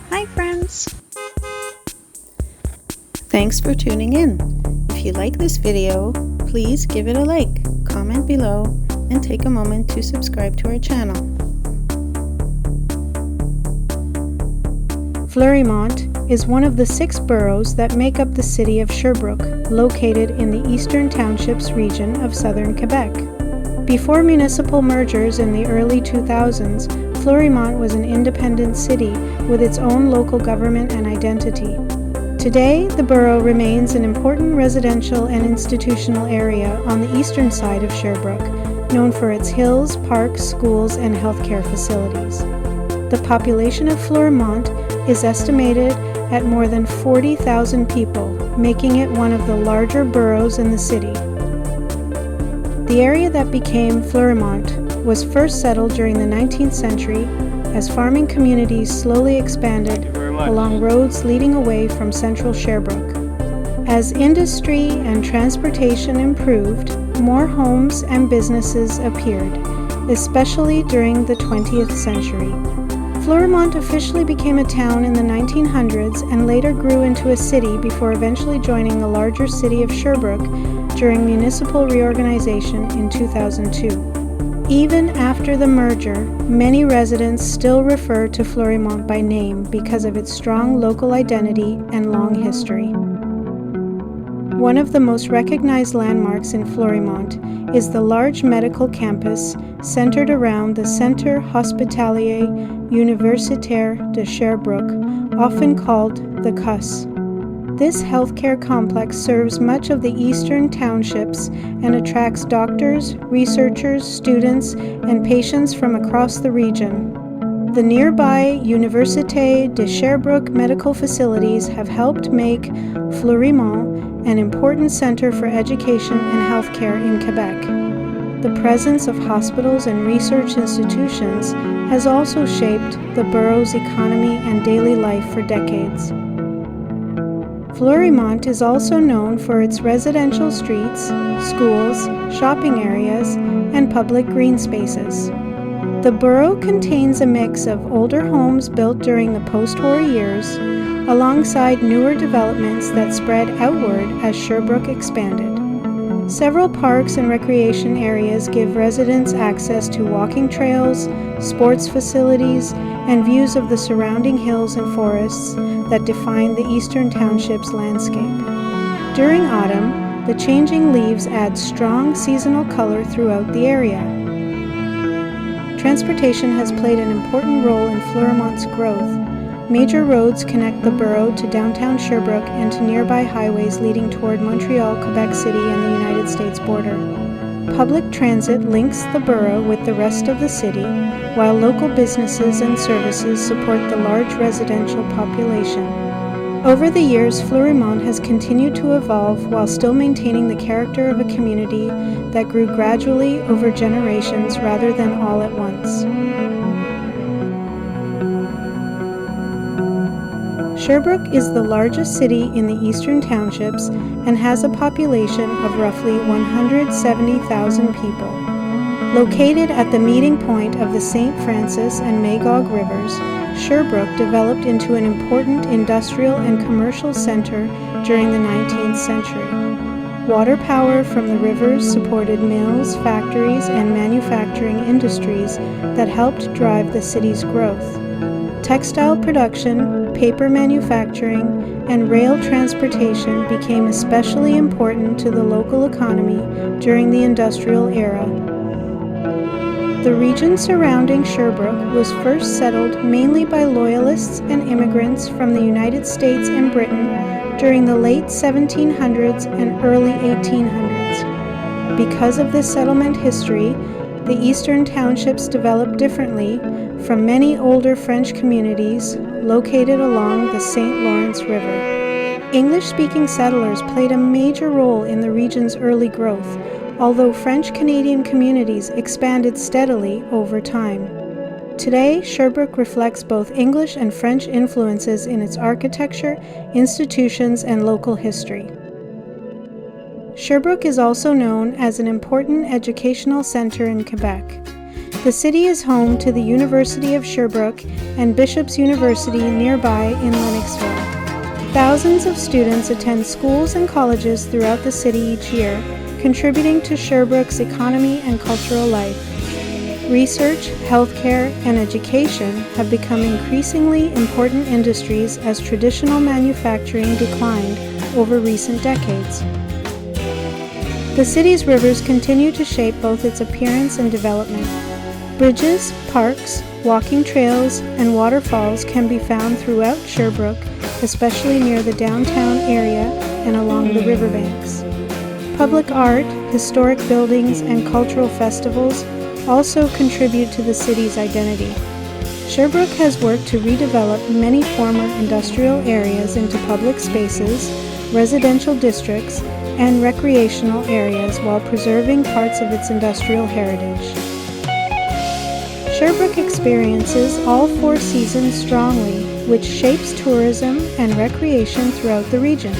Hi friends! Thanks for tuning in. If you like this video, please give it a like, comment below, and take a moment to subscribe to our channel. Fleurimont is one of the 6 boroughs that make up the city of Sherbrooke, located in the Eastern Townships region of southern Quebec. Before municipal mergers in the early 2000s, Fleurimont was an independent city with its own local government and identity. Today, the borough remains an important residential and institutional area on the eastern side of Sherbrooke, known for its hills, parks, schools, and healthcare facilities. The population of Fleurimont is estimated at more than 40,000 people, making it one of the larger boroughs in the city. The area that became Fleurimont was first settled during the 19th century as farming communities slowly expanded along roads leading away from central Sherbrooke. As industry and transportation improved, more homes and businesses appeared, especially during the 20th century. Fleurimont officially became a town in the 1900s and later grew into a city before eventually joining the larger city of Sherbrooke during municipal reorganization in 2002. Even after the merger, many residents still refer to Fleurimont by name because of its strong local identity and long history. One of the most recognized landmarks in Fleurimont is the large medical campus centered around the Centre Hospitalier Universitaire de Sherbrooke, often called the CUS. This healthcare complex serves much of the Eastern Townships and attracts doctors, researchers, students, and patients from across the region. The nearby Université de Sherbrooke medical facilities have helped make Fleurimont an important center for education and healthcare in Quebec. The presence of hospitals and research institutions has also shaped the borough's economy and daily life for decades. Fleurimont is also known for its residential streets, schools, shopping areas, and public green spaces. The borough contains a mix of older homes built during the post-war years, alongside newer developments that spread outward as Sherbrooke expanded. Several parks and recreation areas give residents access to walking trails, sports facilities, and views of the surrounding hills and forests that define the Eastern Townships landscape. During autumn, the changing leaves add strong seasonal color throughout the area. Transportation has played an important role in Fleurimont's growth. Major roads connect the borough to downtown Sherbrooke and to nearby highways leading toward Montreal, Quebec City, and the United States border. Public transit links the borough with the rest of the city, while local businesses and services support the large residential population. Over the years, Fleurimont has continued to evolve while still maintaining the character of a community that grew gradually over generations rather than all at once. Sherbrooke is the largest city in the Eastern Townships and has a population of roughly 170,000 people. Located at the meeting point of the St. Francis and Magog rivers, Sherbrooke developed into an important industrial and commercial center during the 19th century. Water power from the rivers supported mills, factories, and manufacturing industries that helped drive the city's growth. Textile production, paper manufacturing, and rail transportation became especially important to the local economy during the industrial era. The region surrounding Sherbrooke was first settled mainly by loyalists and immigrants from the United States and Britain during the late 1700s and early 1800s. Because of this settlement history, the Eastern Townships developed differently from many older French communities located along the St. Lawrence River. English-speaking settlers played a major role in the region's early growth, although French-Canadian communities expanded steadily over time. Today, Sherbrooke reflects both English and French influences in its architecture, institutions, and local history. Sherbrooke is also known as an important educational center in Quebec. The city is home to the University of Sherbrooke and Bishop's University nearby in Lennoxville. Thousands of students attend schools and colleges throughout the city each year, contributing to Sherbrooke's economy and cultural life. Research, healthcare, and education have become increasingly important industries as traditional manufacturing declined over recent decades. The city's rivers continue to shape both its appearance and development. Bridges, parks, walking trails, and waterfalls can be found throughout Sherbrooke, especially near the downtown area and along the riverbanks. Public art, historic buildings, and cultural festivals also contribute to the city's identity. Sherbrooke has worked to redevelop many former industrial areas into public spaces, residential districts, and recreational areas while preserving parts of its industrial heritage. Sherbrooke experiences all four seasons strongly, which shapes tourism and recreation throughout the region.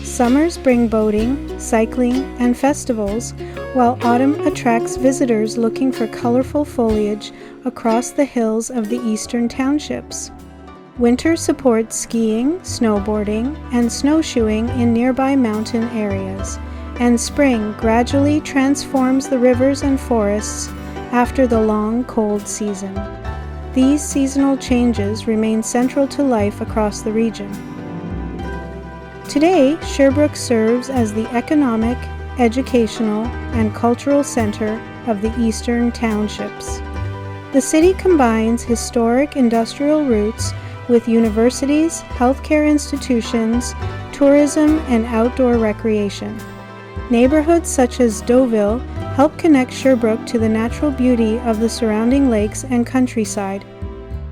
Summers bring boating, cycling, and festivals, while autumn attracts visitors looking for colorful foliage across the hills of the Eastern Townships. Winter supports skiing, snowboarding, and snowshoeing in nearby mountain areas, and spring gradually transforms the rivers and forests after the long, cold season. These seasonal changes remain central to life across the region. Today, Sherbrooke serves as the economic, educational, and cultural center of the Eastern Townships. The city combines historic industrial roots with universities, healthcare institutions, tourism, and outdoor recreation. Neighborhoods such as Deauville help connect Sherbrooke to the natural beauty of the surrounding lakes and countryside.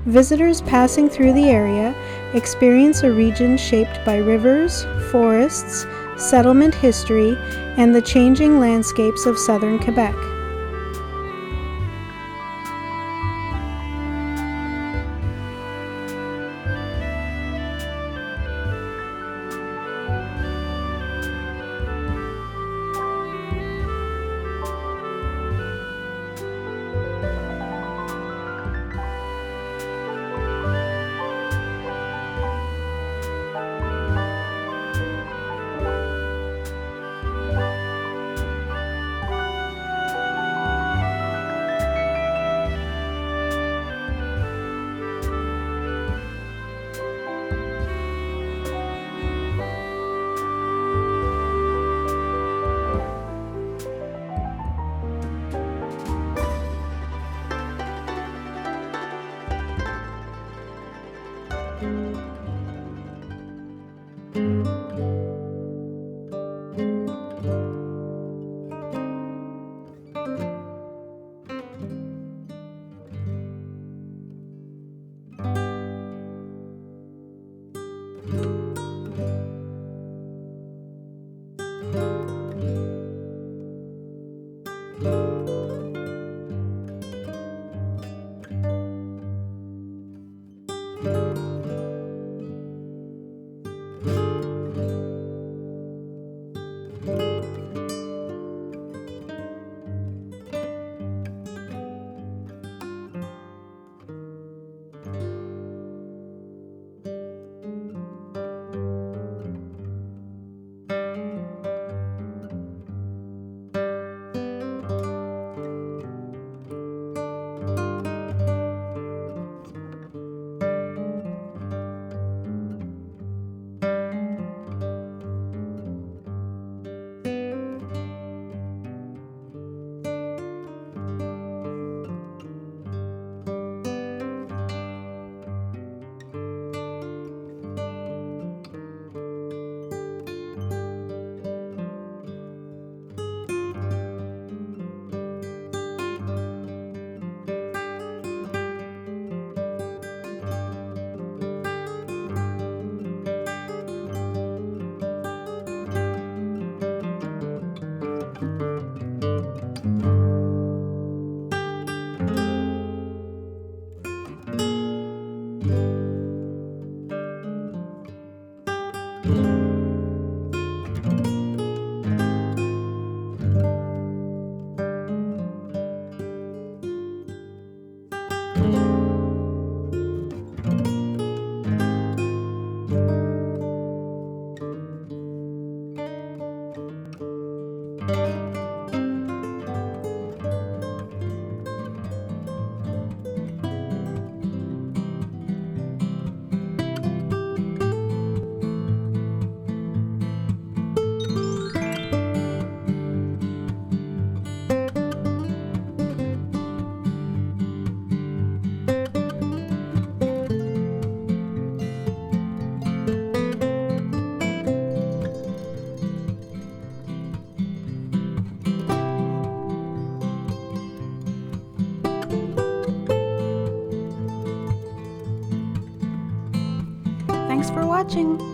Visitors passing through the area experience a region shaped by rivers, forests, settlement history, and the changing landscapes of southern Quebec. watching!